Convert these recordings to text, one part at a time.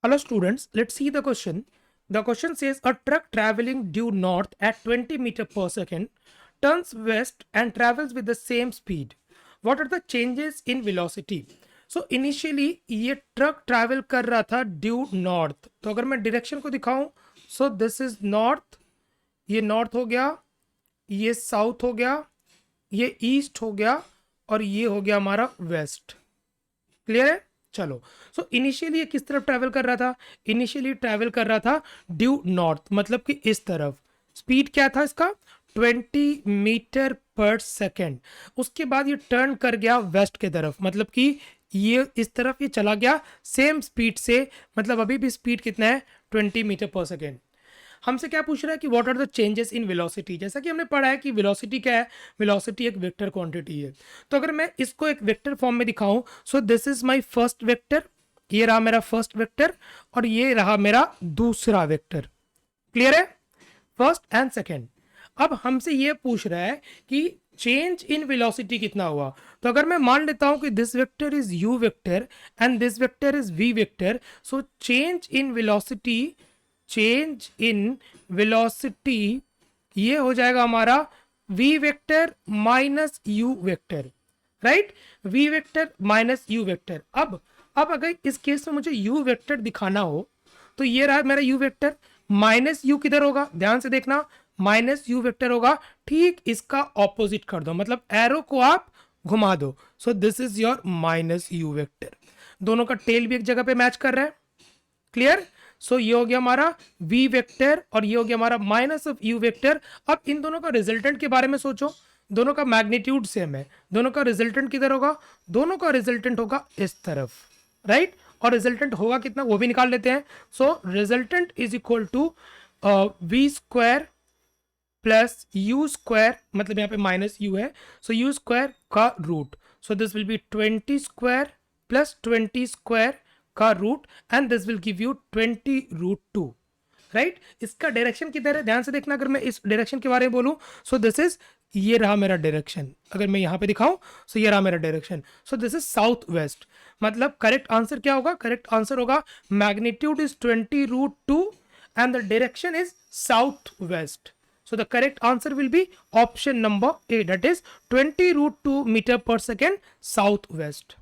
Hello students, let's see the question. The question says a truck traveling due north at 20 meter per second turns west and travels with the same speed. What are the changes in velocity? So initially ये truck travel कर रहा था due north. तो अगर मैं direction को दिखाऊं, सो this is north, ये नॉर्थ हो गया, ये साउथ हो गया, ये ईस्ट हो गया और ये हो गया हमारा वेस्ट. क्लियर है? चलो, सो इनिशियली ये किस तरफ ट्रैवल कर रहा था? इनिशियली ट्रैवल कर रहा था ड्यू नॉर्थ, मतलब कि इस तरफ. स्पीड क्या था इसका? 20 मीटर पर सेकेंड. उसके बाद ये टर्न कर गया वेस्ट के तरफ, मतलब कि ये इस तरफ ये चला गया सेम स्पीड से. मतलब अभी भी स्पीड कितना है? 20 मीटर पर सेकेंड. हमसे क्या पूछ रहा है कि what are the changes in velocity. जैसा कि हमने पढ़ा है कि वेलोसिटी क्या है? वेलोसिटी एक वेक्टर क्वांटिटी है. तो अगर मैं इसको एक वेक्टर फॉर्म में दिखाऊं, सो this is my first vector, ये रहा मेरा फर्स्ट वेक्टर और ये रहा मेरा दूसरा वेक्टर. क्लियर है? First and second. अब हमसे ये पूछ रहा है कि चेंज इन वेलोसिटी कितना हुआ. तो अगर मैं मान लेता हूं कि this vector is u vector and this vector is v vector, so change in velocity, change in velocity ये हो जाएगा हमारा v vector minus u vector. Right? v vector minus u vector. अब अगर इस केस में मुझे u वेक्टर दिखाना हो, तो ये रहा मेरा u वेक्टर. माइनस u किधर होगा? ध्यान से देखना, माइनस u वेक्टर होगा ठीक इसका ऑपोजिट कर दो, मतलब एरो को आप घुमा दो. सो this is your minus u vector. दोनों का टेल भी एक जगह पे मैच कर रहा है. क्लियर? सो ये हो गया हमारा v वेक्टर और ये हो गया हमारा माइनस ऑफ u वेक्टर. अब इन दोनों का रिजल्टेंट के बारे में सोचो. दोनों का मैग्नीट्यूड सेम है, दोनों का रिजल्टेंट किधर होगा? दोनों का रिजल्टेंट होगा इस तरफ. राइट? और रिजल्टेंट होगा कितना वो भी निकाल लेते हैं. So resultant is equal to v square plus u square, मतलब यहाँ पे माइनस u है, सो u स्क्वायर का root. So this will be 20 square plus 20 square का root and this will give you 20 root 2. Right? इसका direction किधर है? ध्यान से देखना. अगर मैं इस डायरेक्शन के बारे में बोलूं, सो दिस इज, ये रहा मेरा डायरेक्शन. अगर मैं यहाँ पे दिखाऊं, सो ये रहा मेरा direction. So this is south west. मतलब करेक्ट आंसर क्या होगा? करेक्ट आंसर होगा magnitude is 20 root 2 and the direction is south west. So the correct answer will be option number A, that is 20 root 2 meter per second southwest.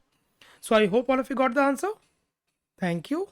So I hope all of you got the answer. Thank you.